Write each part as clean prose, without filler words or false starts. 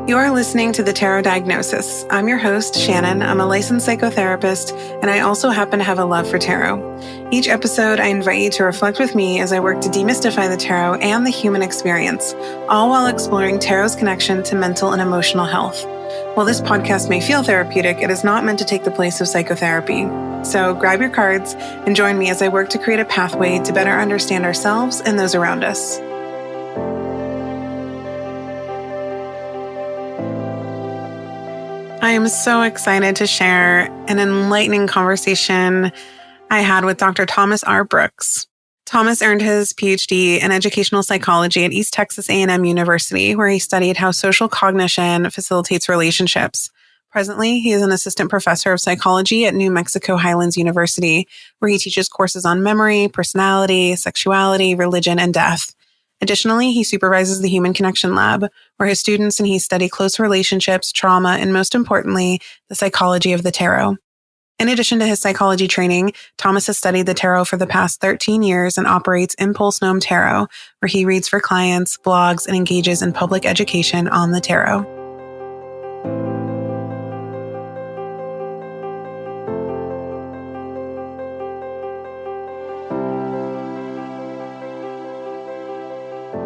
You are listening to The Tarot Diagnosis. I'm your host, Shannon. I'm a licensed psychotherapist, and I also happen to have a love for tarot. Each episode, I invite you to reflect with me as I work to demystify the tarot and the human experience, all while exploring tarot's connection to mental and emotional health. While this podcast may feel therapeutic, it is not meant to take the place of psychotherapy. So grab your cards and join me as I work to create a pathway to better understand ourselves and those around us. I am so excited to share an enlightening conversation I had with Dr. Thomas R. Brooks. Thomas earned his PhD in educational psychology at East Texas A&M University, where he studied how social cognition facilitates relationships. Presently, he is an assistant professor of psychology at New Mexico Highlands University, where he teaches courses on memory, personality, sexuality, religion, and death. Additionally, he supervises the Human Connection Lab, where his students and he study close relationships, trauma, and most importantly, the psychology of the tarot. In addition to his psychology training, Thomas has studied the tarot for the past 13 years and operates Impulse Gnome Tarot, where he reads for clients, blogs, and engages in public education on the tarot.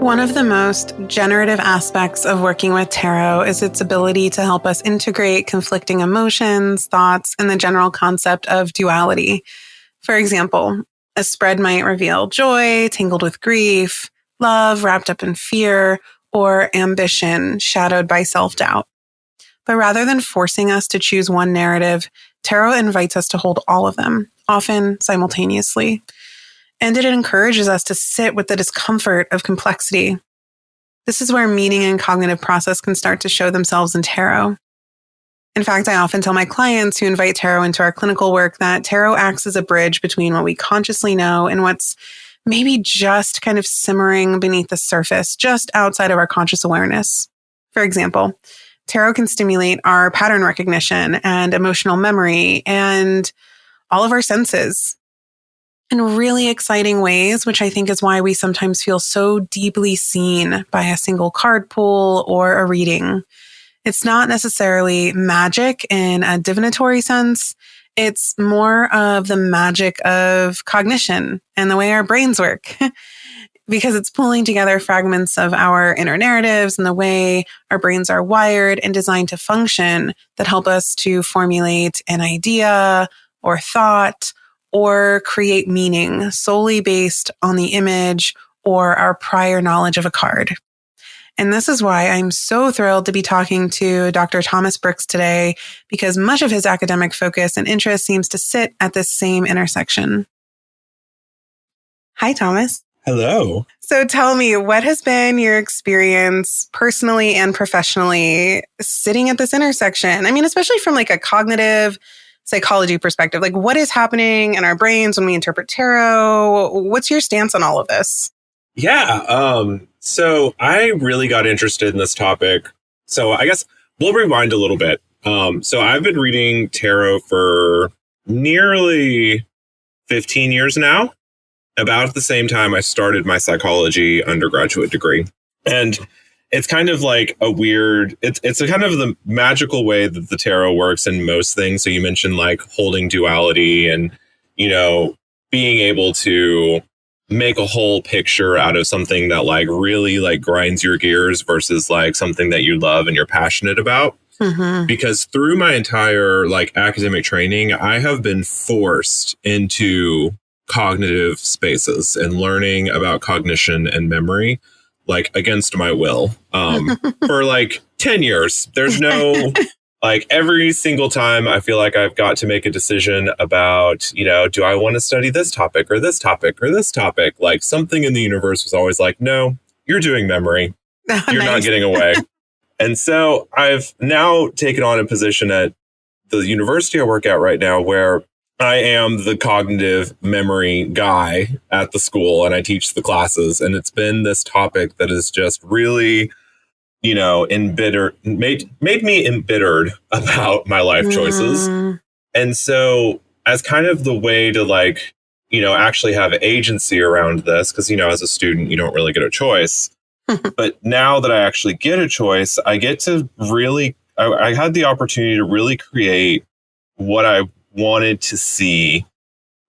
One of the most generative aspects of working with tarot is its ability to help us integrate conflicting emotions, thoughts, and the general concept of duality. For example, a spread might reveal joy tangled with grief, love wrapped up in fear, or ambition shadowed by self-doubt. But rather than forcing us to choose one narrative, tarot invites us to hold all of them, often simultaneously. And it encourages us to sit with the discomfort of complexity. This is where meaning and cognitive process can start to show themselves in tarot. In fact, I often tell my clients who invite tarot into our clinical work that tarot acts as a bridge between what we consciously know and what's maybe just kind of simmering beneath the surface, just outside of our conscious awareness. For example, tarot can stimulate our pattern recognition and emotional memory and all of our senses in really exciting ways, which I think is why we sometimes feel so deeply seen by a single card pull or a reading. It's not necessarily magic in a divinatory sense. It's more of the magic of cognition and the way our brains work, because it's pulling together fragments of our inner narratives and the way our brains are wired and designed to function that help us to formulate an idea or thought or create meaning solely based on the image or our prior knowledge of a card. And this is why I'm so thrilled to be talking to Dr. Thomas Brooks today, because much of his academic focus and interest seems to sit at this same intersection. Hi, Thomas. Hello. So tell me, what has been your experience personally and professionally sitting at this intersection? I mean, especially from like a cognitive psychology perspective, like what is happening in our brains when we interpret tarot? What's your stance on all of this? Yeah. So I really got interested in this topic. So I guess we'll rewind a little bit. So I've been reading tarot for nearly 15 years now. About at the same time I started my psychology undergraduate degree. And it's kind of like a weird, it's a kind of the magical way that the tarot works in most things. So you mentioned like holding duality and, you know, being able to make a whole picture out of something that like really like grinds your gears versus like something that you love and you're passionate about. Mm-hmm. Because through my entire like academic training, I have been forced into cognitive spaces and learning about cognition and memory like against my will for like 10 years. There's no like every single time I feel like I've got to make a decision about, you know, do I want to study this topic or this topic or this topic? Like something in the universe was always like, no, you're doing memory. You're not getting away. And so I've now taken on a position at the university I work at right now where I am the cognitive memory guy at the school and I teach the classes. And it's been this topic that is just really, you know, made me embittered about my life choices. And so as kind of the way to like, you know, actually have agency around this, because, you know, as a student, you don't really get a choice. But now that I actually get a choice, I get to really, I had the opportunity to really create what I wanted to see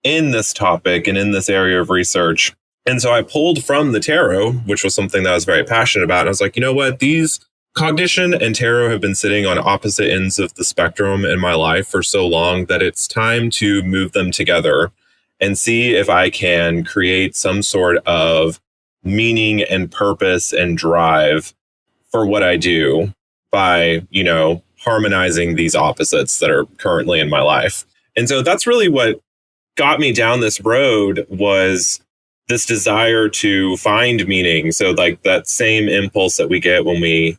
in this topic and in this area of research. And so I pulled from the tarot, which was something that I was very passionate about. And I was like, you know what? These cognition and tarot have been sitting on opposite ends of the spectrum in my life for so long that it's time to move them together and see if I can create some sort of meaning and purpose and drive for what I do by, harmonizing these opposites that are currently in my life. And so that's really what got me down this road, was this desire to find meaning. So like that same impulse that we get when we,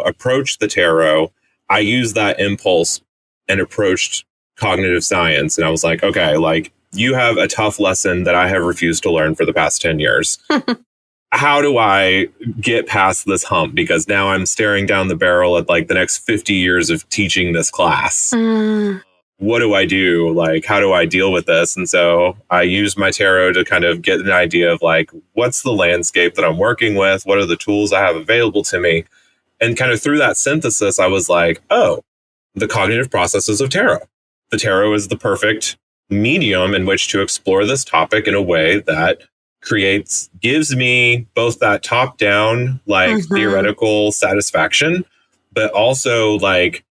approach the tarot, I used that impulse and approached cognitive science. And I was like, okay, like you have a tough lesson that I have refused to learn for the past 10 years. How do I get past this hump? Because now I'm staring down the barrel at like the next 50 years of teaching this class. What do I do? Like, how do I deal with this? And so I used my tarot to kind of get an idea of like, what's the landscape that I'm working with? What are the tools I have available to me? And kind of through that synthesis, I was like, oh, the cognitive processes of tarot. The tarot is the perfect medium in which to explore this topic in a way that gives me both that top down, like theoretical satisfaction, but also like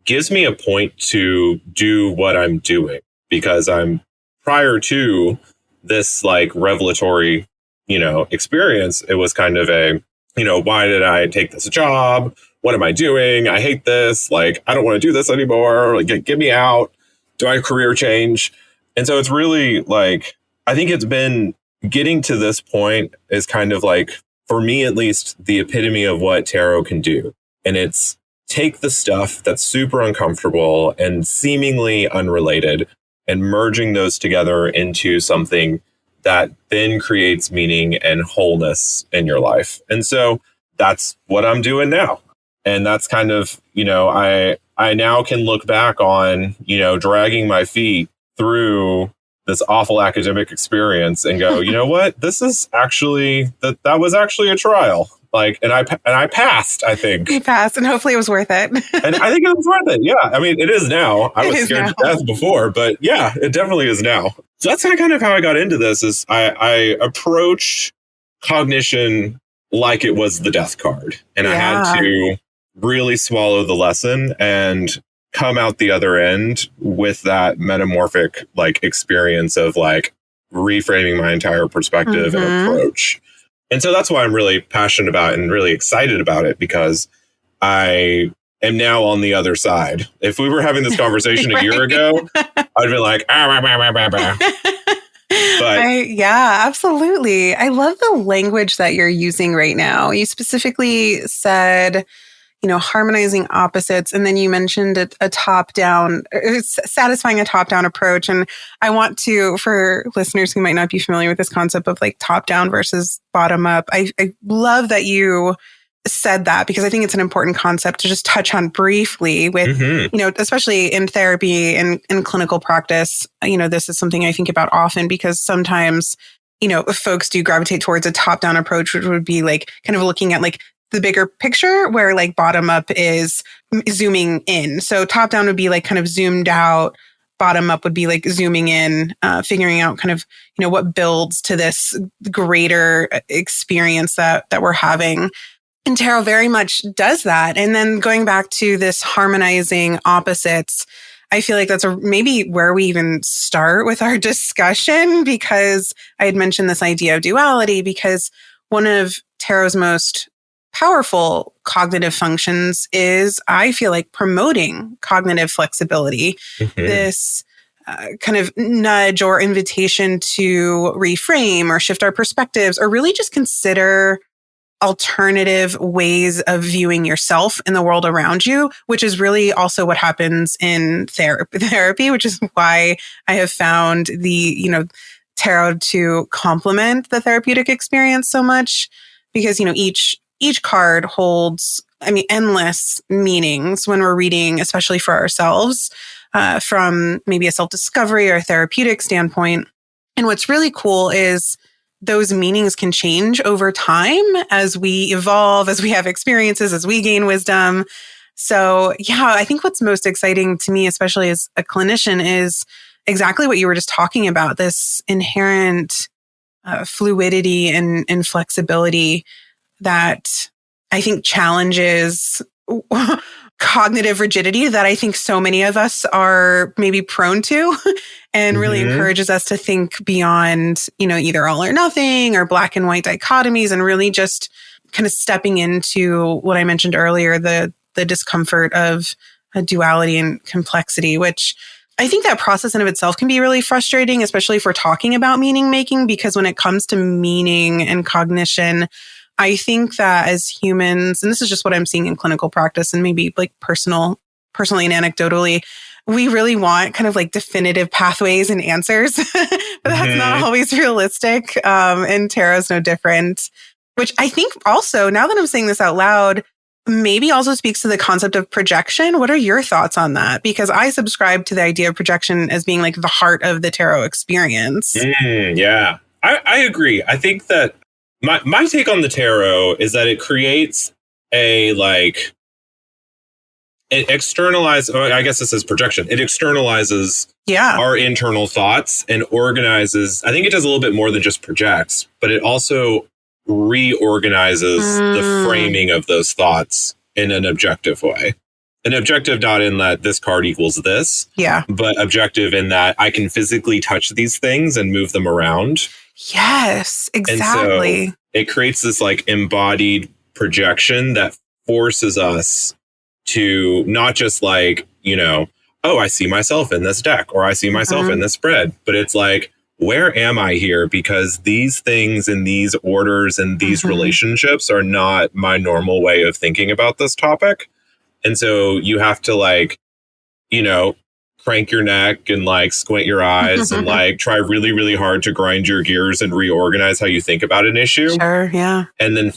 gives me a point to do what I'm doing, because I'm prior to this like revelatory, experience. It was kind of a, why did I take this job? What am I doing? I hate this. Like, I don't want to do this anymore. Like, get me out. Do I career change? And so it's really like, I think it's been getting to this point is kind of like, for me at least, the epitome of what tarot can do. And it's take the stuff that's super uncomfortable and seemingly unrelated and merging those together into something that then creates meaning and wholeness in your life. And so that's what I'm doing now. And that's kind of, I now can look back on, dragging my feet through this awful academic experience and go, you know what? This is actually, that was actually a trial. Like, and I passed, I think. You passed, and hopefully it was worth it. And I think it was worth it. Yeah. I mean, it is now. I was scared to death before, but yeah, it definitely is now. So that's kind of how I got into this. Is I approached cognition like it was the death card. And I had to really swallow the lesson and come out the other end with that metamorphic like experience of like reframing my entire perspective and approach. And so that's why I'm really passionate about it and really excited about it, because I am now on the other side. If we were having this conversation a year ago, I'd be like, But yeah, absolutely. I love the language that you're using right now. You specifically said, harmonizing opposites. And then you mentioned a top-down, satisfying a top-down approach. And I want to, for listeners who might not be familiar with this concept of like top-down versus bottom-up, I love that you said that, because I think it's an important concept to just touch on briefly with, especially in therapy and in clinical practice. This is something I think about often, because sometimes, folks do gravitate towards a top-down approach, which would be like kind of looking at like the bigger picture, where like bottom up is zooming in. So top down would be like kind of zoomed out. Bottom up would be like zooming in, figuring out kind of, what builds to this greater experience that we're having. And tarot very much does that. And then going back to this harmonizing opposites, I feel like that's maybe where we even start with our discussion, because I had mentioned this idea of duality, because one of tarot's most powerful cognitive functions is, I feel like, promoting cognitive flexibility. This kind of nudge or invitation to reframe or shift our perspectives, or really just consider alternative ways of viewing yourself in the world around you, which is really also what happens in therapy, which is why I have found the, tarot to complement the therapeutic experience so much, because, each card holds, endless meanings when we're reading, especially for ourselves, from maybe a self-discovery or therapeutic standpoint. And what's really cool is those meanings can change over time as we evolve, as we have experiences, as we gain wisdom. So, yeah, I think what's most exciting to me, especially as a clinician, is exactly what you were just talking about, this inherent fluidity and flexibility that I think challenges cognitive rigidity that I think so many of us are maybe prone to and really encourages us to think beyond, either all or nothing or black and white dichotomies, and really just kind of stepping into what I mentioned earlier, the discomfort of a duality and complexity, which I think that process in of itself can be really frustrating, especially if we're talking about meaning making, because when it comes to meaning and cognition, I think that as humans, and this is just what I'm seeing in clinical practice and maybe like personally and anecdotally, we really want kind of like definitive pathways and answers, but that's not always realistic. And tarot's no different, which I think also, now that I'm saying this out loud, maybe also speaks to the concept of projection. What are your thoughts on that? Because I subscribe to the idea of projection as being like the heart of the tarot experience. Yeah, I agree. I think that my take on the tarot is that it creates it externalizes, I guess this is projection. It externalizes our internal thoughts and organizes. I think it does a little bit more than just projects, but it also reorganizes the framing of those thoughts in an objective way. An objective not in that this card equals this, but objective in that I can physically touch these things and move them around. Yes, exactly. And so it creates this like embodied projection that forces us to not just like, oh, I see myself in this deck or I see myself in this spread, but it's like, where am I here? Because these things and these orders and these relationships are not my normal way of thinking about this topic. And so you have to like, crank your neck and like squint your eyes and like try really, really hard to grind your gears and reorganize how you think about an issue. Sure, yeah. And then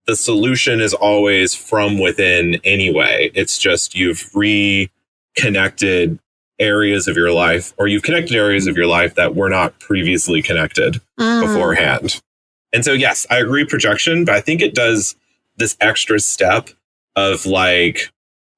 the solution is always from within anyway. It's just you've reconnected areas of your life, or you've connected areas of your life that were not previously connected beforehand. And so, yes, I agree projection, but I think it does this extra step of like,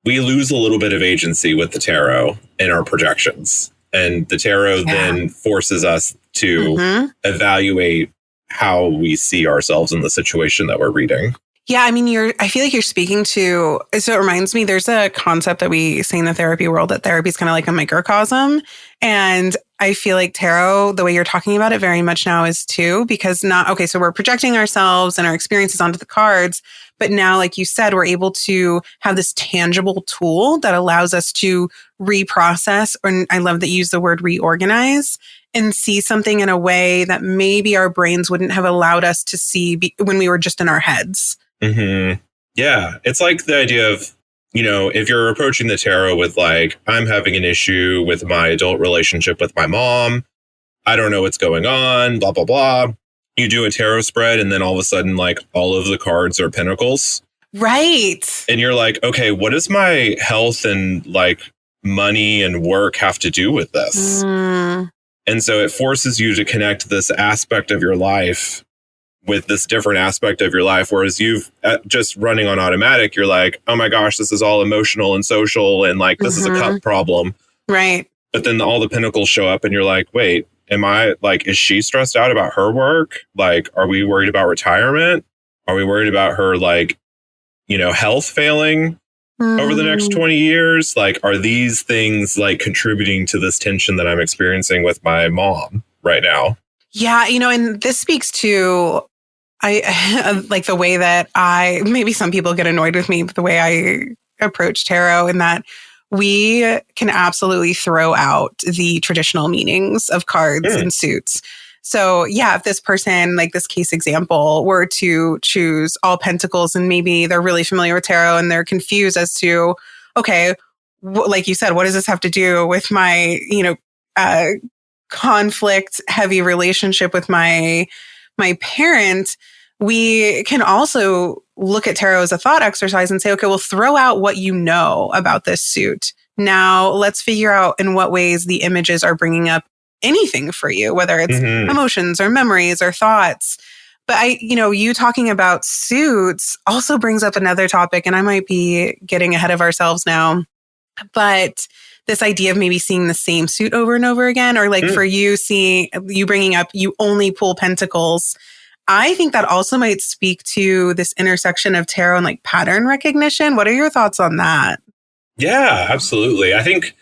we lose a little bit of agency with the tarot in our projections. And the tarot then forces us to evaluate how we see ourselves in the situation that we're reading. Yeah, I mean, I feel like you're speaking to, so it reminds me, there's a concept that we say in the therapy world that therapy is kind of like a microcosm. And I feel like tarot, the way you're talking about it very much now is too, because so we're projecting ourselves and our experiences onto the cards. But now, like you said, we're able to have this tangible tool that allows us to reprocess, or I love that you use the word reorganize, and see something in a way that maybe our brains wouldn't have allowed us to see when we were just in our heads. Yeah, it's like the idea of, if you're approaching the tarot with like, I'm having an issue with my adult relationship with my mom, I don't know what's going on, blah, blah, blah. You do a tarot spread and then all of a sudden, like all of the cards are pentacles. Right. And you're like, okay, what does my health and like money and work have to do with this? And so it forces you to connect this aspect of your life with this different aspect of your life. Whereas you've just running on automatic, you're like, oh my gosh, this is all emotional and social. And like, this is a cup problem. Right. But then all the pentacles show up and you're like, wait, is she stressed out about her work? Like, are we worried about retirement? Are we worried about her, like, health failing over the next 20 years? Like, are these things like contributing to this tension that I'm experiencing with my mom right now? Yeah. And this speaks to, I like the way that maybe some people get annoyed with me, but the way I approach tarot, in that we can absolutely throw out the traditional meanings of cards and suits. So yeah, if this person, like this case example, were to choose all pentacles and maybe they're really familiar with tarot and they're confused as to, okay, like you said, what does this have to do with my, conflict heavy relationship with my parent? We can also look at tarot as a thought exercise and say, okay, well, throw out what you know about this suit. Now let's figure out in what ways the images are bringing up anything for you, whether it's Mm-hmm. emotions or memories or thoughts. But you talking about suits also brings up another topic, and I might be getting ahead of ourselves now, but this idea of maybe seeing the same suit over and over again, or like for you bringing up, you only pull pentacles. I think that also might speak to this intersection of tarot and like pattern recognition. What are your thoughts on that? Yeah, absolutely. I think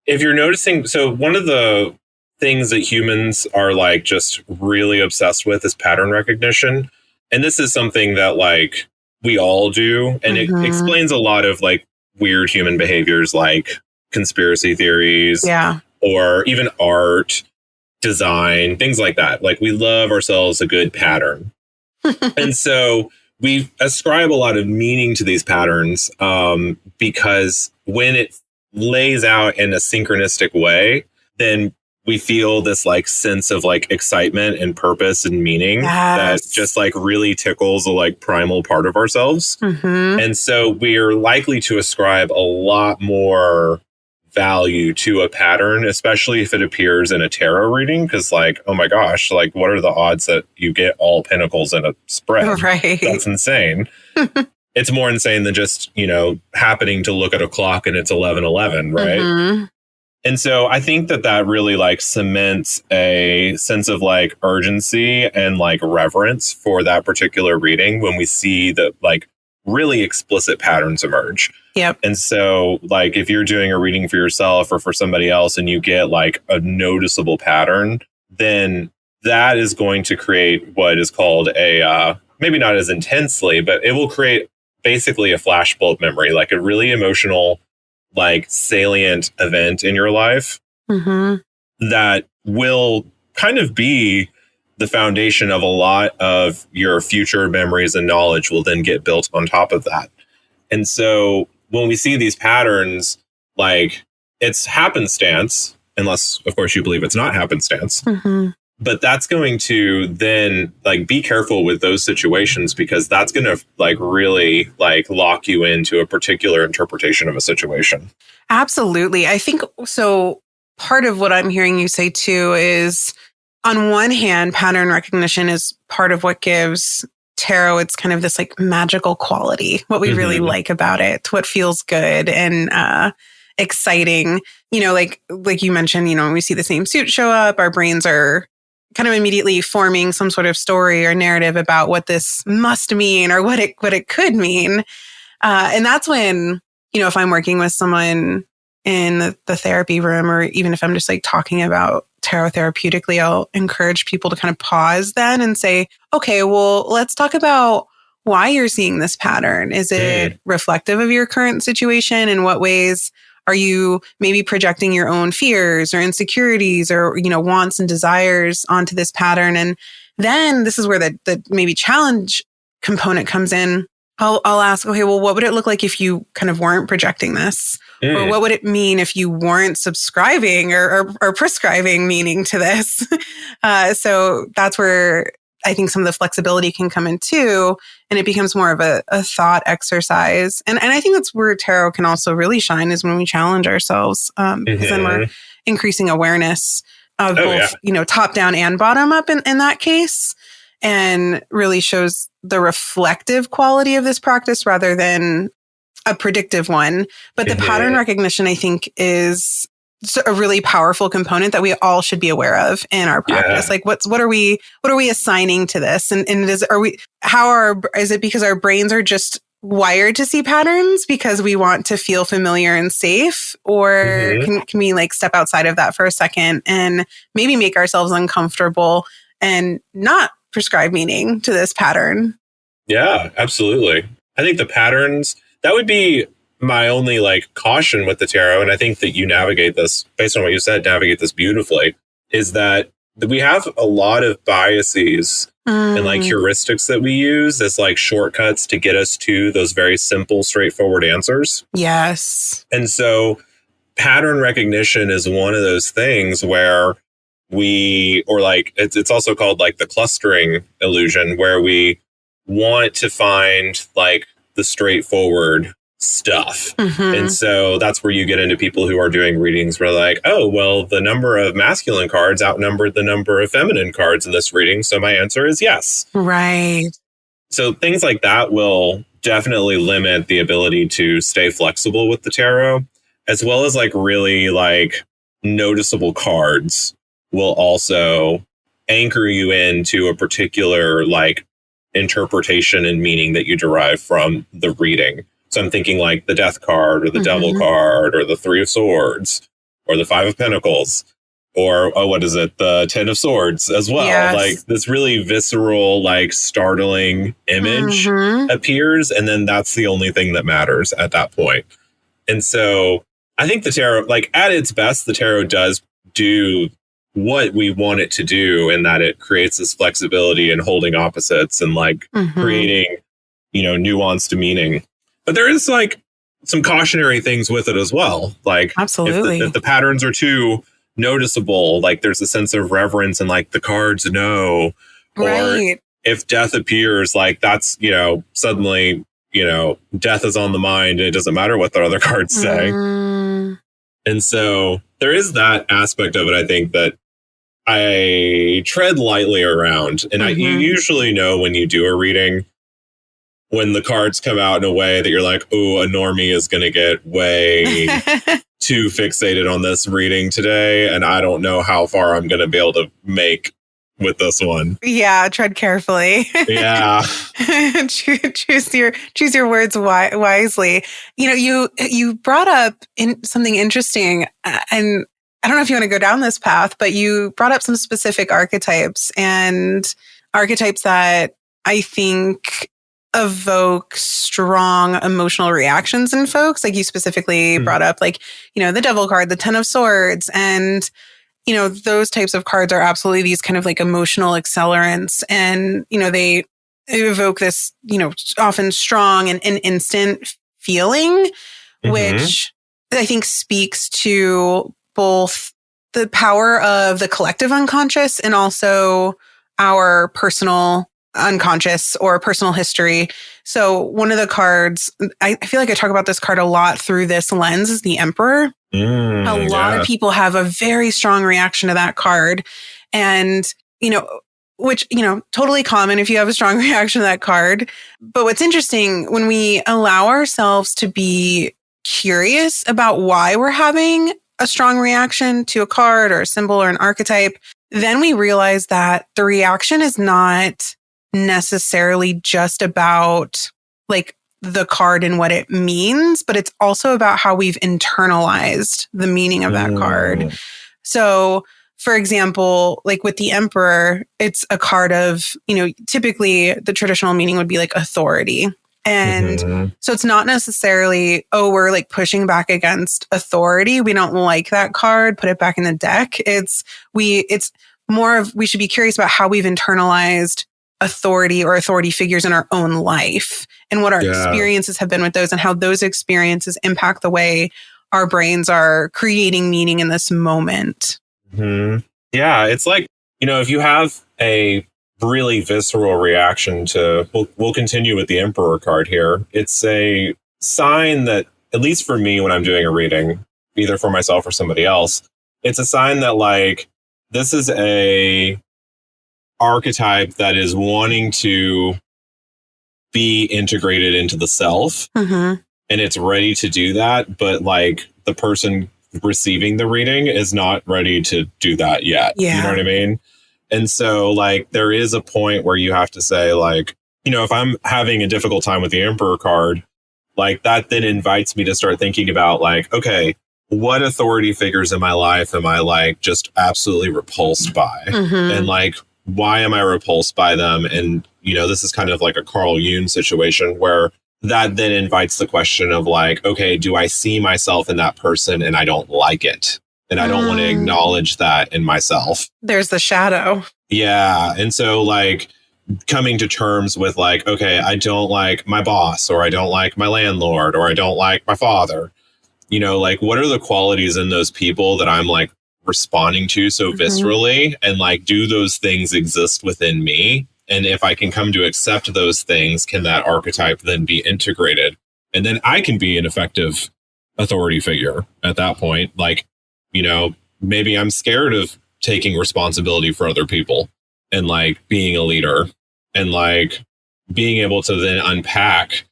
if you're noticing, so one of the things that humans are like just really obsessed with is pattern recognition. And this is something that like we all do. And it explains a lot of like weird human behaviors like conspiracy theories or even art, design, things like that. Like we love ourselves a good pattern. And so we ascribe a lot of meaning to these patterns because when it lays out in a synchronistic way, then we feel this like sense of like excitement and purpose and meaning that just like really tickles a like primal part of ourselves. And so we're likely to ascribe a lot more value to a pattern, especially if it appears in a tarot reading, because like, oh my gosh, like what are the odds that you get all pentacles in a spread? Right. That's insane. It's more insane than just, happening to look at a clock and it's 11:11, right? And so I think that really like cements a sense of like urgency and like reverence for that particular reading when we see the like really explicit patterns emerge. Yep. And so like if you're doing a reading for yourself or for somebody else and you get like a noticeable pattern, then that is going to create what is called a maybe not as intensely, but it will create basically a flashbulb memory, like a really emotional, like salient event in your life that will kind of be the foundation of a lot of your future memories and knowledge will then get built on top of that. And so when we see these patterns, like it's happenstance, unless of course you believe it's not happenstance, but that's going to then like be careful with those situations because that's going to like really like lock you into a particular interpretation of a situation. Absolutely. I think so. Part of what I'm hearing you say too is on one hand, pattern recognition is part of what gives tarot it's kind of this like magical quality, what we really like about it, what feels good and exciting. Like you mentioned, when we see the same suit show up, our brains are kind of immediately forming some sort of story or narrative about what this must mean or what it could mean. And that's when, if I'm working with someone in the therapy room, or even if I'm just like talking about tarot therapeutically, I'll encourage people to kind of pause then and say, okay, well, let's talk about why you're seeing this pattern. Is it reflective of your current situation? In what ways are you maybe projecting your own fears or insecurities or, wants and desires onto this pattern? And then this is where the maybe challenge component comes in. I'll ask, okay, well, what would it look like if you kind of weren't projecting this? Or what would it mean if you weren't subscribing or prescribing meaning to this? So that's where I think some of the flexibility can come in too. And it becomes more of a thought exercise. And I think that's where tarot can also really shine is when we challenge ourselves. Because then we're increasing awareness of both, top down and bottom up in that case. And really shows the reflective quality of this practice rather than a predictive one. But the pattern recognition, I think, is a really powerful component that we all should be aware of in our practice. Like what are we assigning to this? And is it because our brains are just wired to see patterns because we want to feel familiar and safe? Or can we like step outside of that for a second and maybe make ourselves uncomfortable and not prescribe meaning to this pattern? Yeah, absolutely. I think the patterns, that would be my only like caution with the tarot. And I think that you navigate this based on what you said, navigate this beautifully, is that we have a lot of biases and like heuristics that we use as like shortcuts to get us to those very simple, straightforward answers. Yes. And so pattern recognition is one of those things where it's also called like the clustering illusion, where we want to find like the straightforward stuff. Mm-hmm. And so that's where you get into people who are doing readings where like, oh, well, the number of masculine cards outnumbered the number of feminine cards in this reading. So my answer is yes. Right. So things like that will definitely limit the ability to stay flexible with the tarot, as well as like really like noticeable cards will also anchor you into a particular like interpretation and meaning that you derive from the reading. So I'm thinking like the Death card or the Devil card or the Three of Swords or the Five of Pentacles or, oh, what is it? The Ten of Swords as well. Yes. Like this really visceral, like startling image appears. And then that's the only thing that matters at that point. And so I think the tarot, like at its best, the tarot does do what we want it to do in that it creates this flexibility and holding opposites and like creating, you know, nuanced meaning. But there is like some cautionary things with it as well. Like absolutely, if the patterns are too noticeable, like there's a sense of reverence and like the cards know, or if death appears, like that's, you know, suddenly, you know, death is on the mind and it doesn't matter what the other cards say. And so there is that aspect of it, I think, that I tread lightly around. And you usually know when you do a reading, when the cards come out in a way that you're like, oh, a normie is going to get way too fixated on this reading today. And I don't know how far I'm going to be able to make with this one. Yeah, tread carefully. Yeah. choose your words wisely. You know, you brought up something interesting, and I don't know if you want to go down this path, but you brought up some specific archetypes and archetypes that I think evoke strong emotional reactions in folks. Like you specifically brought up, like, you know, the Devil card, the Ten of Swords, and, you know, those types of cards are absolutely these kind of like emotional accelerants. And, you know, they evoke this, you know, often strong and instant feeling, which I think speaks to both the power of the collective unconscious and also our personal unconscious or personal history. So one of the cards, I feel like I talk about this card a lot through this lens, is the Emperor. A lot of people have a very strong reaction to that card. And, you know, which, you know, totally common if you have a strong reaction to that card. But what's interesting, when we allow ourselves to be curious about why we're having a strong reaction to a card or a symbol or an archetype, then we realize that the reaction is not necessarily just about like the card and what it means, but it's also about how we've internalized the meaning of that card. So, for example, like with the Emperor, it's a card of, you know, typically the traditional meaning would be like authority. And so it's not necessarily, oh, we're like pushing back against authority. We don't like that card, put it back in the deck. It's more of, we should be curious about how we've internalized authority or authority figures in our own life and what our experiences have been with those and how those experiences impact the way our brains are creating meaning in this moment. Yeah, it's like, you know, if you have a really visceral reaction to, we'll continue with the Emperor card here. It's a sign that, at least for me, when I'm doing a reading, either for myself or somebody else, it's a sign that like, this is a archetype that is wanting to be integrated into the self, and it's ready to do that, but like the person receiving the reading is not ready to do that yet. You know what I mean? And so like there is a point where you have to say like, you know, if I'm having a difficult time with the Emperor card, like that then invites me to start thinking about like, okay, what authority figures in my life am I like just absolutely repulsed by? And like, why am I repulsed by them? And, you know, this is kind of like a Carl Jung situation where that then invites the question of like, okay, do I see myself in that person and I don't like it? And I don't want to acknowledge that in myself. There's the shadow. Yeah. And so like coming to terms with like, okay, I don't like my boss, or I don't like my landlord, or I don't like my father. You know, like what are the qualities in those people that I'm like responding to so viscerally, and like, do those things exist within me? And if I can come to accept those things, can that archetype then be integrated? And then I can be an effective authority figure at that point. Like, maybe I'm scared of taking responsibility for other people and like being a leader and like being able to then unpack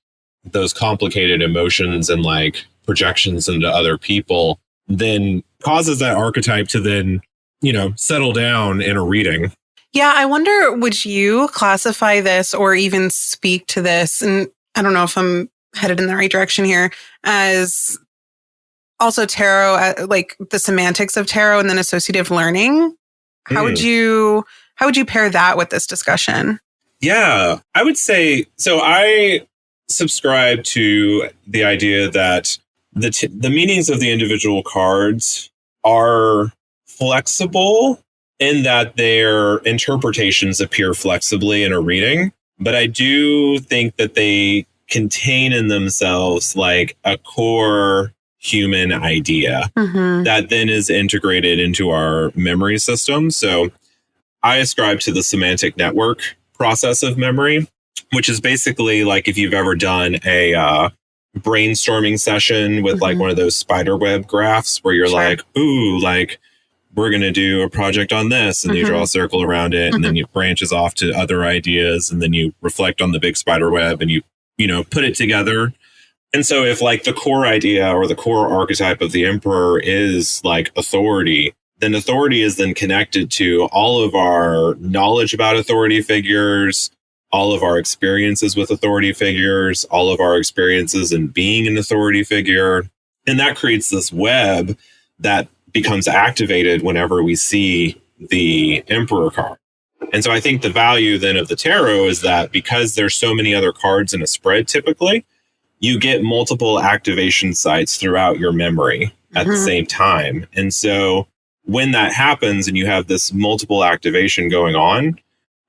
those complicated emotions and like projections into other people then causes that archetype to then, settle down in a reading. Yeah, I wonder, would you classify this or even speak to this? And I don't know if I'm headed in the right direction here, as also tarot, like the semantics of tarot and then associative learning. How would you pair that with this discussion? Yeah, I would say, so I subscribe to the idea that the meanings of the individual cards are flexible in that their interpretations appear flexibly in a reading. But I do think that they contain in themselves like a core human idea that then is integrated into our memory system. So I ascribe to the semantic network process of memory, which is basically like if you've ever done a brainstorming session with like one of those spider web graphs where you're like, ooh, like we're going to do a project on this, and you draw a circle around it, and then it branches off to other ideas, and then you reflect on the big spider web and you put it together. And so if like the core idea or the core archetype of the emperor is like authority, then authority is then connected to all of our knowledge about authority figures, all of our experiences with authority figures, all of our experiences in being an authority figure. And that creates this web that becomes activated whenever we see the emperor card. And so I think the value then of the tarot is that because there's so many other cards in a spread, typically, you get multiple activation sites throughout your memory at the same time. And so when that happens and you have this multiple activation going on,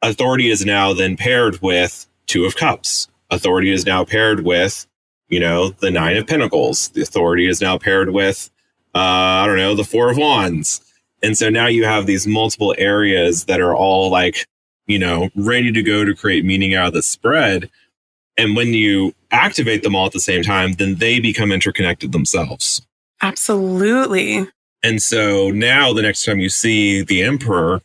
authority is now then paired with Two of Cups. Authority is now paired with, the Nine of Pentacles. The authority is now paired with, the Four of Wands. And so now you have these multiple areas that are all like, ready to go to create meaning out of the spread. And when you activate them all at the same time, then they become interconnected themselves. Absolutely. And so now the next time you see the emperor,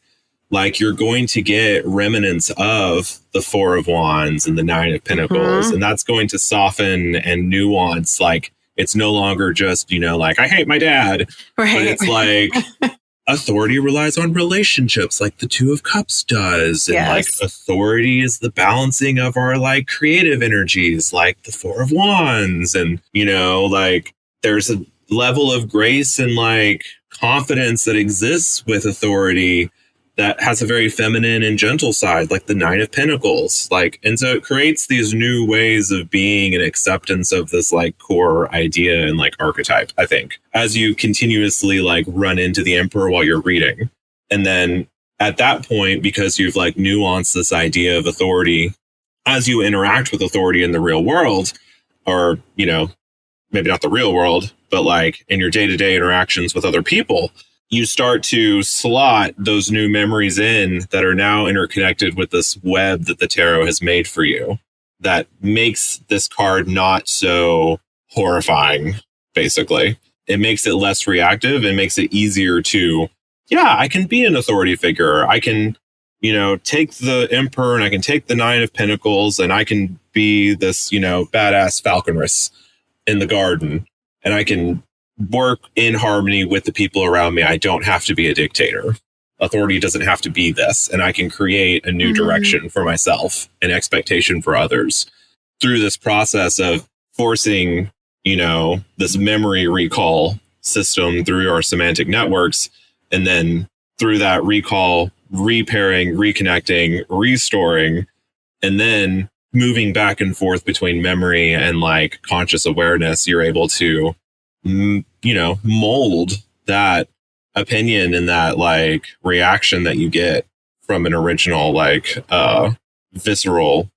like you're going to get remnants of the Four of Wands and the Nine of Pentacles. And that's going to soften and nuance. Like it's no longer just, like, I hate my dad. Right. But it's like authority relies on relationships like the Two of Cups does. And like authority is the balancing of our like creative energies like the Four of Wands. And, like there's a level of grace and like confidence that exists with authority that has a very feminine and gentle side, like the Nine of Pentacles. Like, and so it creates these new ways of being and acceptance of this like core idea and like archetype, I think, as you continuously like run into the emperor while you're reading. And then at that point, because you've like nuanced this idea of authority, as you interact with authority in the real world, or, maybe not the real world, but like in your day-to-day interactions with other people, you start to slot those new memories in that are now interconnected with this web that the tarot has made for you that makes this card not so horrifying, basically. It makes it less reactive and makes it easier to, I can be an authority figure. I can, take the emperor and I can take the Nine of Pentacles and I can be this, badass falconess in the garden, and I can work in harmony with the people around me. I don't have to be a dictator. Authority doesn't have to be this. And I can create a new direction for myself and expectation for others through this process of forcing, this memory recall system through our semantic networks. And then through that recall, repairing, reconnecting, restoring, and then moving back and forth between memory and like conscious awareness, you're able to mold that opinion and that like reaction that you get from an original, like, visceral,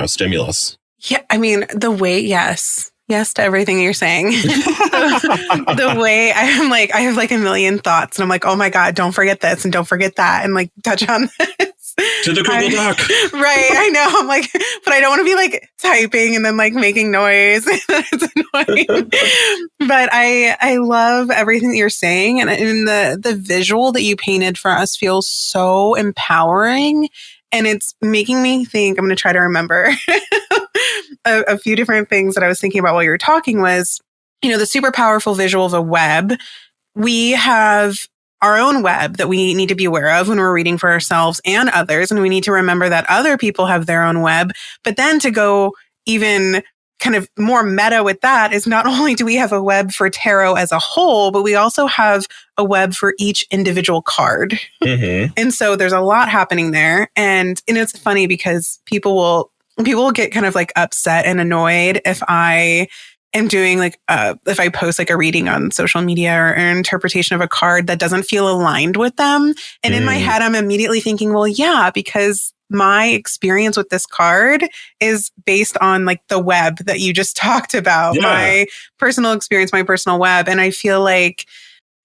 stimulus. Yeah. I mean, the way, yes to everything you're saying. The way I'm like, I have like a million thoughts and I'm like, oh my God, don't forget this and don't forget that. And like touch on this. To the Google Doc. Right. I know. I'm like, but I don't want to be like typing and then like making noise. It's annoying. But I love everything that you're saying. And the visual that you painted for us feels so empowering. And it's making me think, I'm going to try to remember a few different things that I was thinking about while you were talking was, the super powerful visual of a web. We have our own web that we need to be aware of when we're reading for ourselves and others. And we need to remember that other people have their own web. But then to go even kind of more meta with that is not only do we have a web for tarot as a whole, but we also have a web for each individual card. Mm-hmm. And so there's a lot happening there. And it's funny because people will get kind of like upset and annoyed if I am doing like, if I post like a reading on social media or an interpretation of a card that doesn't feel aligned with them. And in my head, I'm immediately thinking, well, yeah, because my experience with this card is based on like the web that you just talked about, my personal experience, my personal web. And I feel like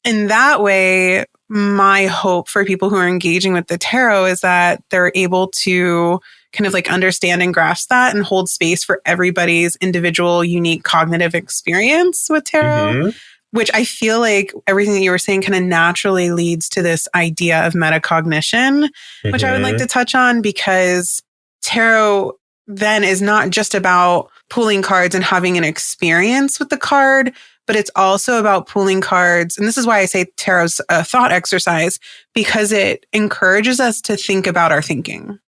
in that way, my hope for people who are engaging with the tarot is that they're able to kind of like understand and grasp that and hold space for everybody's individual, unique cognitive experience with tarot, which I feel like everything that you were saying kind of naturally leads to this idea of metacognition, which I would like to touch on because tarot then is not just about pulling cards and having an experience with the card, but it's also about pulling cards. And this is why I say tarot's a thought exercise, because it encourages us to think about our thinking.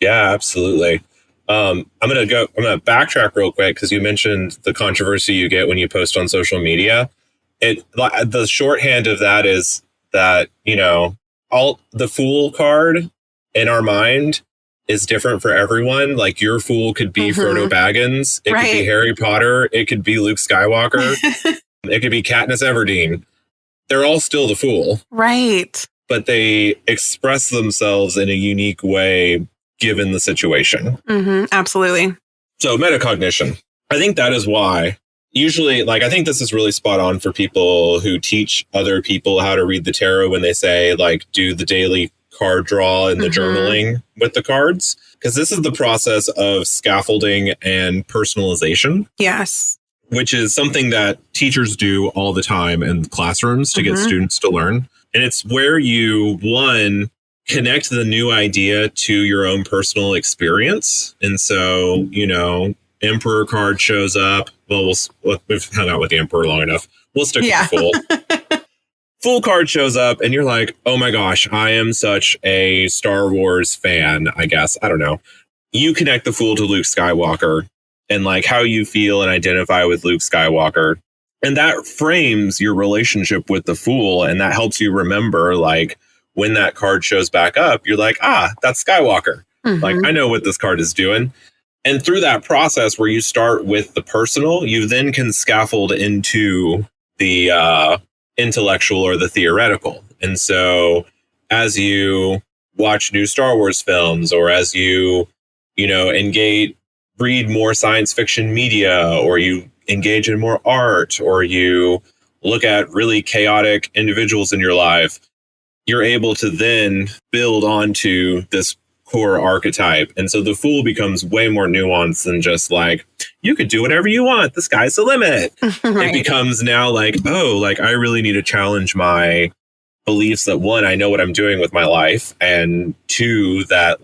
Yeah, absolutely. I'm going to backtrack real quick because you mentioned the controversy you get when you post on social media. The shorthand of that is that, all the Fool card in our mind is different for everyone. Like your Fool could be Frodo Baggins. It could be Harry Potter. It could be Luke Skywalker. It could be Katniss Everdeen. They're all still the Fool. Right. But they express themselves in a unique way given the situation. Absolutely. So metacognition. I think that is why usually, I think this is really spot on for people who teach other people how to read the tarot when they say, do the daily card draw and the journaling with the cards. Because this is the process of scaffolding and personalization. Yes. Which is something that teachers do all the time in classrooms to get students to learn. And it's where you, connect the new idea to your own personal experience. And so, Emperor card shows up. Well, we've hung out with the Emperor long enough. We'll stick with the Fool. Fool card shows up and you're like, oh my gosh, I am such a Star Wars fan, I guess. I don't know. You connect the Fool to Luke Skywalker and how you feel and identify with Luke Skywalker. And that frames your relationship with the Fool. And that helps you remember, when that card shows back up, you're like, that's Skywalker. I know what this card is doing. And through that process where you start with the personal, you then can scaffold into the intellectual or the theoretical. And so as you watch new Star Wars films or as you, read more science fiction media or you engage in more art or you look at really chaotic individuals in your life, you're able to then build onto this core archetype. And so the Fool becomes way more nuanced than just you could do whatever you want. The sky's the limit. Right. It becomes now I really need to challenge my beliefs that one, I know what I'm doing with my life. And two, that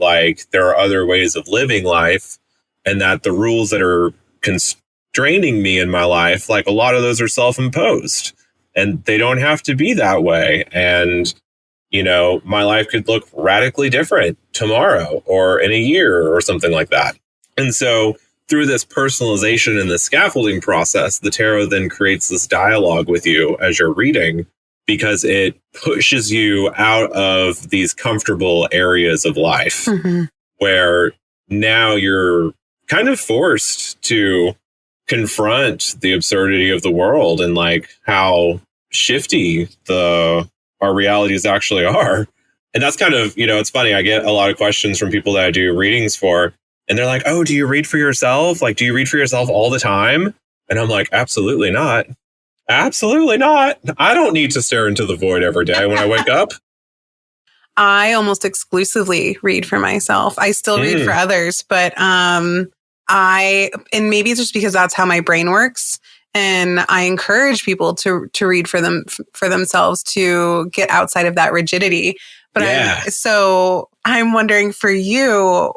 there are other ways of living life and that the rules that are constraining me in my life, a lot of those are self-imposed and they don't have to be that way. And my life could look radically different tomorrow or in a year or something like that. And so through this personalization and the scaffolding process, the tarot then creates this dialogue with you as you're reading because it pushes you out of these comfortable areas of life where now you're kind of forced to confront the absurdity of the world and how shifty our realities actually are. And that's kind of, it's funny. I get a lot of questions from people that I do readings for, and they're like, oh, do you read for yourself? Do you read for yourself all the time? And I'm like, absolutely not. Absolutely not. I don't need to stare into the void every day when I wake up. I almost exclusively read for myself. I still read for others, but and maybe it's just because that's how my brain works. And I encourage people to read for themselves, to get outside of that rigidity. But I'm wondering for you,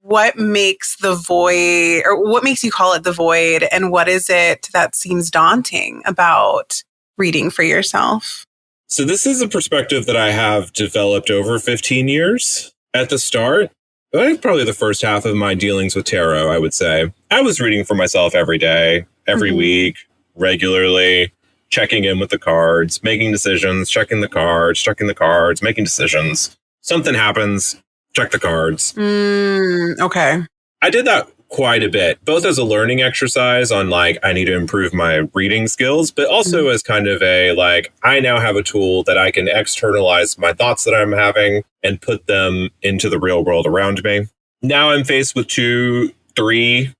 what makes the void, or what makes you call it the void, and what is it that seems daunting about reading for yourself? So this is a perspective that I have developed over 15 years. At the start, I think probably the first half of my dealings with tarot, I would say, I was reading for myself every day, every week, regularly, checking in with the cards, making decisions, checking the cards, making decisions. Something happens, check the cards. Okay. I did that quite a bit, both as a learning exercise on like, I need to improve my reading skills, but also as kind of a like, I now have a tool that I can externalize my thoughts that I'm having and put them into the real world around me. Now I'm faced with 2-3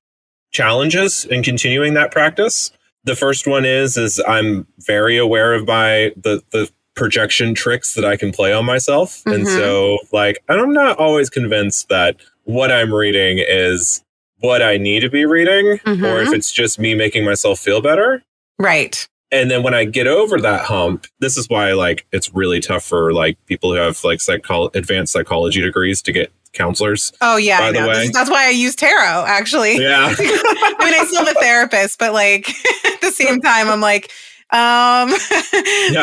challenges in continuing that practice. The first one is I'm very aware of the projection tricks that I can play on myself. And so like, I'm not always convinced that what I'm reading is what I need to be reading, or if it's just me making myself feel better. Right. And then when I get over that hump, this is why like it's really tough for like people who have like advanced psychology degrees to get counselors. Oh yeah, by the way. That's why I use tarot, actually. Yeah. I mean, I still have a therapist, but like at the same time, I'm like, yeah,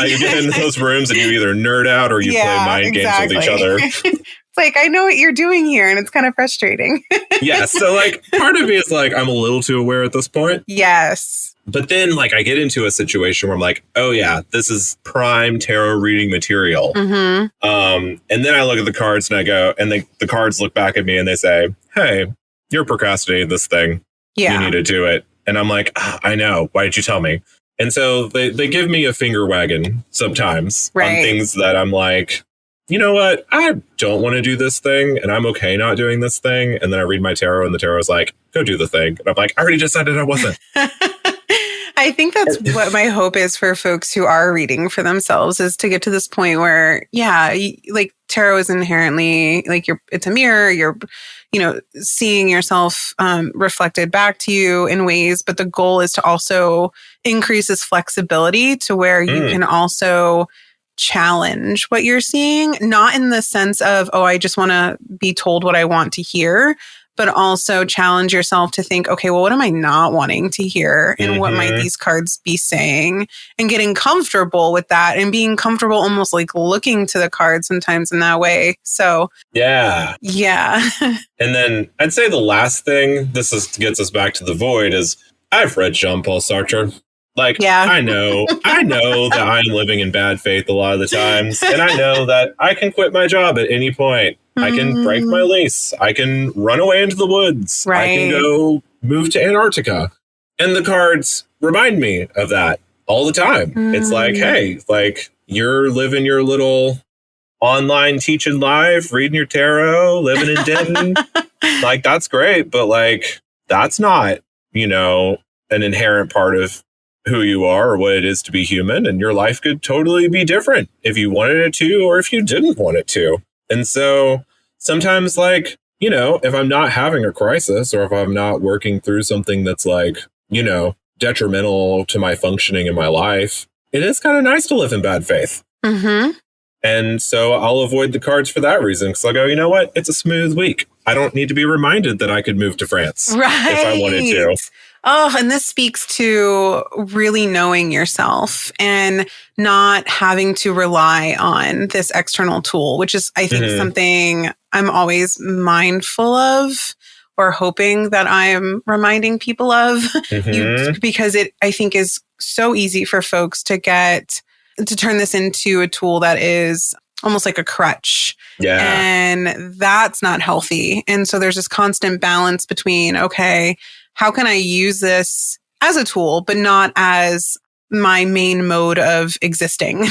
you get into those rooms and you either nerd out or you play mind games with each other. It's like, I know what you're doing here, and it's kind of frustrating. Yeah, so like part of me is like, I'm a little too aware at this point. Yes. But then like I get into a situation where I'm like, oh yeah, this is prime tarot reading material. And then I look at the cards and I go, and the cards look back at me and they say, hey, you're procrastinating this thing. Yeah. You need to do it. And I'm like, I know. Why did you tell me? And so they give me a finger wagon sometimes on things that I'm like, you know what? I don't want to do this thing, and I'm okay not doing this thing. And then I read my tarot, and the tarot is like, go do the thing. And I'm like, I already decided I wasn't. I think that's what my hope is for folks who are reading for themselves, is to get to this point where, like tarot is inherently like it's a mirror. You're, seeing yourself reflected back to you in ways, but the goal is to also increase this flexibility to where you can also challenge what you're seeing, not in the sense of, oh, I just want to be told what I want to hear, but also challenge yourself to think, okay, well, what am I not wanting to hear? And what might these cards be saying? And getting comfortable with that, and being comfortable almost like looking to the cards sometimes in that way. So yeah. And then I'd say the last thing, gets us back to the void, is I've read Jean-Paul Sartre. Like, I know that I'm living in bad faith a lot of the times. And I know that I can quit my job at any point. I can break my lease. I can run away into the woods. Right. I can go move to Antarctica. And the cards remind me of that all the time. It's like, hey, like, you're living your little online teaching life, reading your tarot, living in Denton. Like, that's great. But like, that's not, an inherent part of who you are or what it is to be human. And your life could totally be different if you wanted it to, or if you didn't want it to. And so sometimes, like, if I'm not having a crisis, or if I'm not working through something that's like, detrimental to my functioning in my life, it is kind of nice to live in bad faith. And so I'll avoid the cards for that reason. Because I'll go, you know what? It's a smooth week. I don't need to be reminded that I could move to France if I wanted to. Oh, and this speaks to really knowing yourself and not having to rely on this external tool, which is, I think, something I'm always mindful of, or hoping that I'm reminding people of, because it, I think, is so easy for folks to turn this into a tool that is almost like a crutch. Yeah. And that's not healthy. And so there's this constant balance between, okay, how can I use this as a tool, but not as my main mode of existing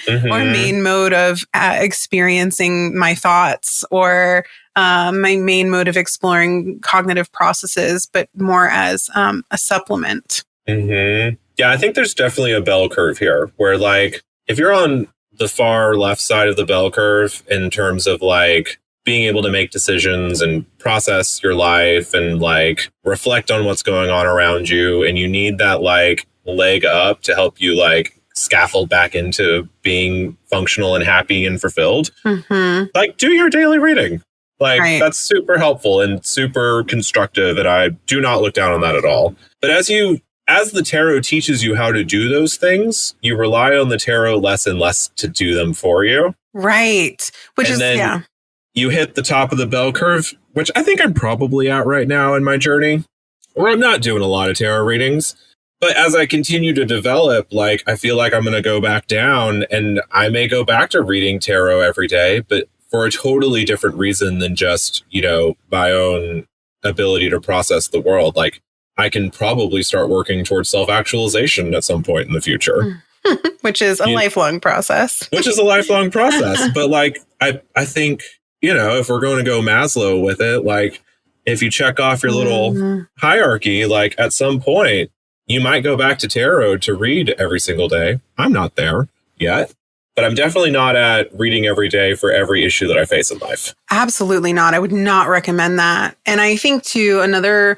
or main mode of experiencing my thoughts, or my main mode of exploring cognitive processes, but more as a supplement. Yeah, I think there's definitely a bell curve here where, like, if you're on the far left side of the bell curve in terms of like being able to make decisions and process your life and like reflect on what's going on around you. And you need that like leg up to help you like scaffold back into being functional and happy and fulfilled. Mm-hmm. Like, do your daily reading. Like, Right. That's super helpful and super constructive. And I do not look down on that at all. But as the tarot teaches you how to do those things, you rely on the tarot less and less to do them for you. Right. Which And is, then yeah. you hit the top of the bell curve, which I think I'm probably at right now in my journey, where I'm not doing a lot of tarot readings. But as I continue to develop, like, I feel like I'm going to go back down, and I may go back to reading tarot every day, but for a totally different reason than just, my own ability to process the world. Like, I can probably start working towards self-actualization at some point in the future. Which is a lifelong process. Which is a lifelong process. But like, I think, if we're going to go Maslow with it, like if you check off your little hierarchy, like at some point, you might go back to tarot to read every single day. I'm not there yet, but I'm definitely not at reading every day for every issue that I face in life. Absolutely not. I would not recommend that. And I think too, another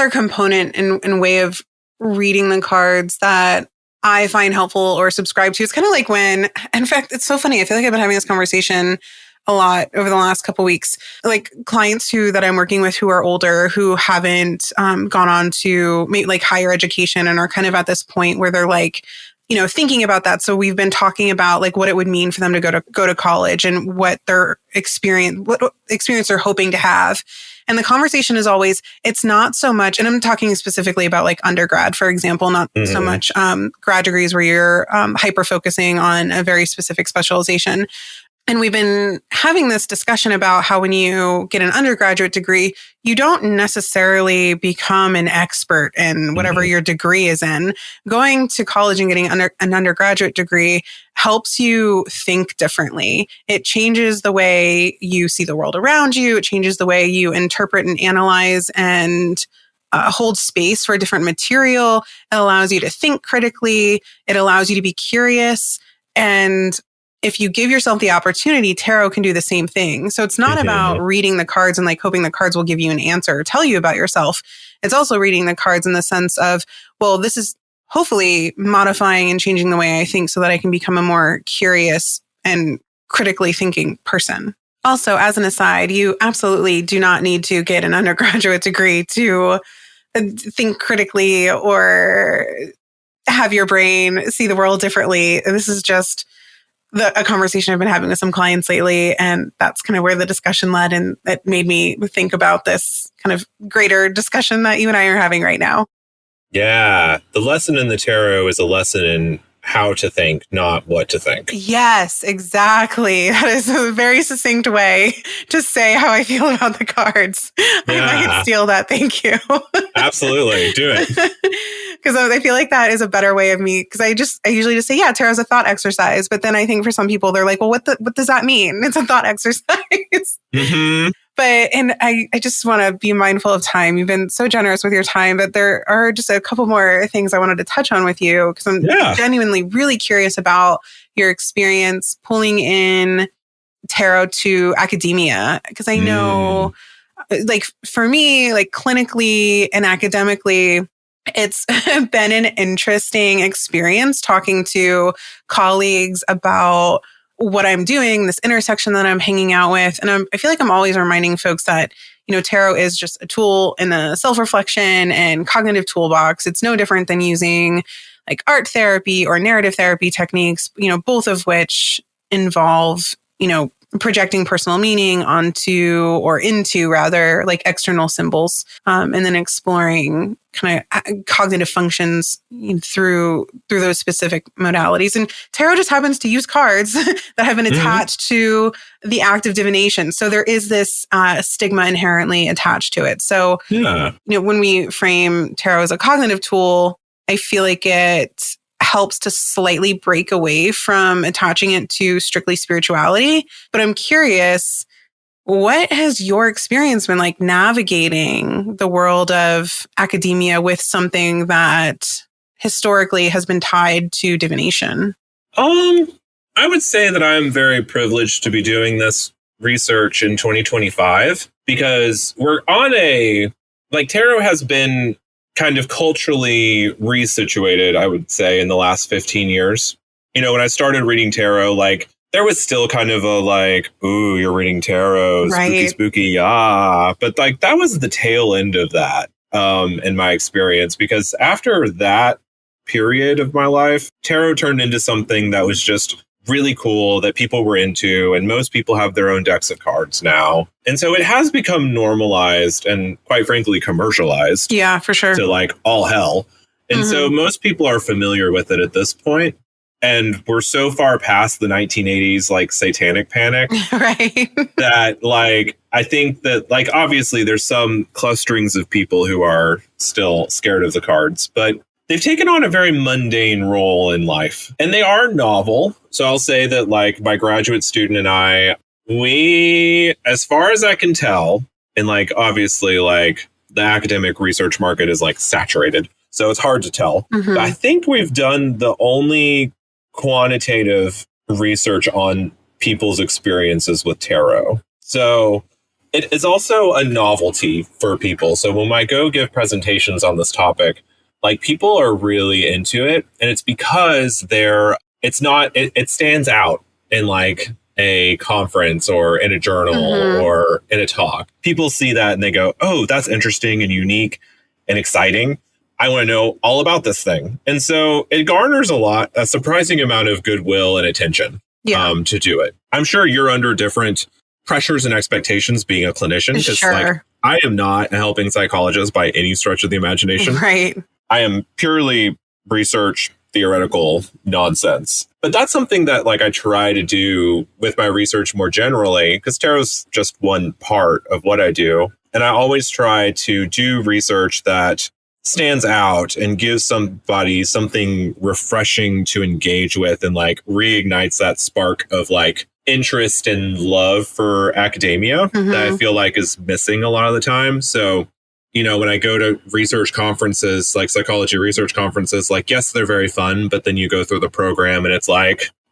component and way of reading the cards that I find helpful or subscribe to, it's kind of like when, in fact, it's so funny. I feel like I've been having this conversation a lot over the last couple of weeks, like clients that I'm working with who are older, who haven't gone on to like higher education and are kind of at this point where they're like, thinking about that. So we've been talking about like what it would mean for them to go to college and what experience they're hoping to have. And the conversation is always, it's not so much, and I'm talking specifically about like undergrad, for example, not so much grad degrees where you're hyper focusing on a very specific specialization. And we've been having this discussion about how when you get an undergraduate degree, you don't necessarily become an expert in whatever your degree is in. Going to college and getting an undergraduate degree helps you think differently. It changes the way you see the world around you. It changes the way you interpret and analyze and hold space for different material. It allows you to think critically. It allows you to be curious. And if you give yourself the opportunity, tarot can do the same thing. So it's not about reading the cards and like hoping the cards will give you an answer or tell you about yourself. It's also reading the cards in the sense of, well, this is hopefully modifying and changing the way I think so that I can become a more curious and critically thinking person. Also, as an aside, you absolutely do not need to get an undergraduate degree to think critically or have your brain see the world differently. This is just a conversation I've been having with some clients lately, and that's kind of where the discussion led, and it made me think about this kind of greater discussion that you and I are having right now. Yeah, the lesson in the tarot is a lesson in how to think, not what to think. Yes, exactly. That is a very succinct way to say how I feel about the cards. Yeah. I might steal that. Thank you. Absolutely. Do it. Because I feel like that is a better way of me. Because I usually just say, yeah, tarot's a thought exercise. But then I think for some people, they're like, well, what does that mean? It's a thought exercise. And I just want to be mindful of time. You've been so generous with your time, but there are just a couple more things I wanted to touch on with you because I'm genuinely really curious about your experience pulling in tarot to academia. Because I know, like for me, like clinically and academically, it's been an interesting experience talking to colleagues about what I'm doing, this intersection that I'm hanging out with. And I feel like I'm always reminding folks that, tarot is just a tool in the self-reflection and cognitive toolbox. It's no different than using like art therapy or narrative therapy techniques, both of which involve, projecting personal meaning onto or into rather like external symbols, and then exploring kind of cognitive functions through those specific modalities. And tarot just happens to use cards that have been attached to the act of divination. So there is this stigma inherently attached to it. So, when we frame tarot as a cognitive tool, I feel like it helps to slightly break away from attaching it to strictly spirituality. But I'm curious, what has your experience been like navigating the world of academia with something that historically has been tied to divination? I would say that I'm very privileged to be doing this research in 2025 because we're on tarot has been kind of culturally resituated, I would say, in the last 15 years. When I started reading tarot, there was still kind of a ooh, you're reading tarot, spooky, Right. spooky, ah. But that was the tail end of that in my experience, because after that period of my life, tarot turned into something that was just really cool that people were into, and most people have their own decks of cards now. And so it has become normalized and, quite frankly, commercialized. Yeah, for sure. To all hell. And so most people are familiar with it at this point. And we're so far past the 1980s, satanic panic, right. that I think that obviously there's some clusterings of people who are still scared of the cards, but they've taken on a very mundane role in life, and they are novel. So I'll say that my graduate student and I, we, as far as I can tell, and obviously the academic research market is saturated, so it's hard to tell. But I think we've done the only quantitative research on people's experiences with tarot. So it is also a novelty for people. So when I go give presentations on this topic, people are really into it, and it's because it stands out in a conference or in a journal or in a talk. People see that and they go, oh, that's interesting and unique and exciting. I want to know all about this thing. And so it garners a surprising amount of goodwill and attention to do it. I'm sure you're under different pressures and expectations being a clinician, because Sure. I am not a helping psychologist by any stretch of the imagination. Right. I am purely research, theoretical nonsense. But that's something that I try to do with my research more generally, because tarot's just one part of what I do. And I always try to do research that stands out and gives somebody something refreshing to engage with, and reignites that spark of interest and love for academia that I feel is missing a lot of the time. So, when I go to research conferences, psychology research conferences, yes, they're very fun, but then you go through the program and it's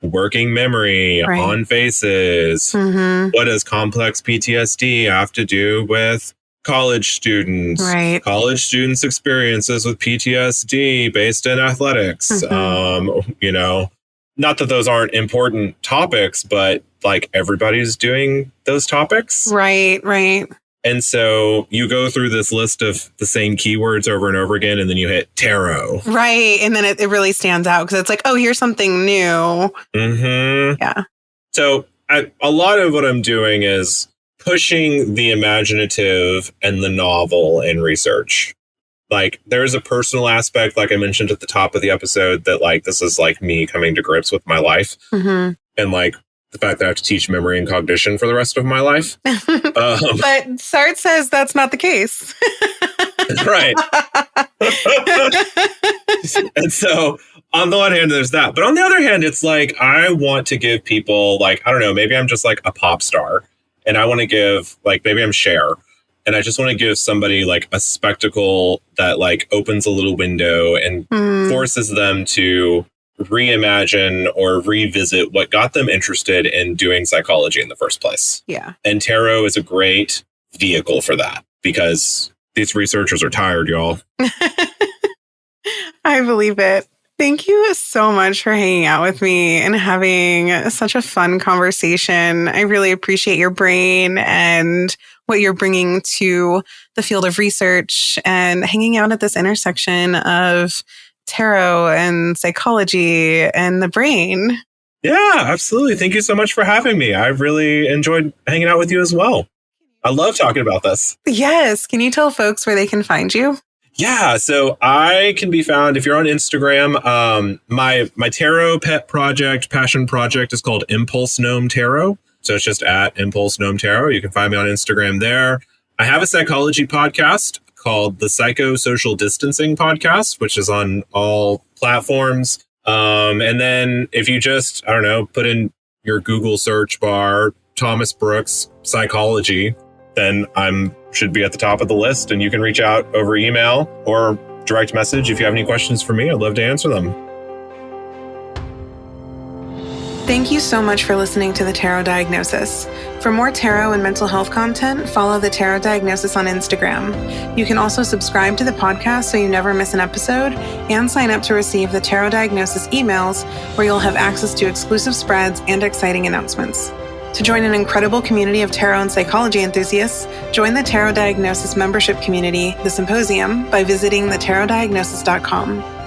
working memory, Right. on faces. What does complex PTSD have to do with college students? Right. College students' experiences with PTSD based in athletics. Not that those aren't important topics, but everybody's doing those topics. Right. Right. And so you go through this list of the same keywords over and over again, and then you hit tarot. Right. And then it really stands out because it's oh, here's something new. Yeah. So a lot of what I'm doing is pushing the imaginative and the novel in research. There's a personal aspect, I mentioned at the top of the episode, that this is me coming to grips with my life. And the fact that I have to teach memory and cognition for the rest of my life. But Sartre says that's not the case. Right. And so on the one hand, there's that. But on the other hand, it's I want to give people, I don't know, maybe I'm just a pop star. And I want to give, maybe I'm Cher. And I just want to give somebody a spectacle that opens a little window and forces them to reimagine or revisit what got them interested in doing psychology in the first place. Yeah. And tarot is a great vehicle for that, because these researchers are tired, y'all. I believe it. Thank you so much for hanging out with me and having such a fun conversation. I really appreciate your brain and what you're bringing to the field of research and hanging out at this intersection of tarot and psychology and the brain. Yeah, absolutely. Thank you so much for having me. I really enjoyed hanging out with you as well. I love talking about this. Yes. Can you tell folks where they can find you? Yeah, so I can be found, if you're on Instagram, my tarot pet project, passion project is called Impulse Gnome Tarot. So it's just at Impulse Gnome Tarot. You can find me on Instagram there. I have a psychology podcast called the Psychosocial Distancing Podcast, which is on all platforms. And then if you just, I don't know, put in your Google search bar, Thomas Brooks Psychology, then I'm should be at the top of the list, and you can reach out over email or direct message if you have any questions for me. I'd love to answer them. Thank you so much for listening to the Tarot Diagnosis. For more tarot and mental health content, follow the Tarot Diagnosis on Instagram. You can also subscribe to the podcast so you never miss an episode, and sign up to receive the Tarot Diagnosis emails, where you'll have access to exclusive spreads and exciting announcements. To join an incredible community of tarot and psychology enthusiasts, join the Tarot Diagnosis membership community, The Symposium, by visiting thetarotdiagnosis.com.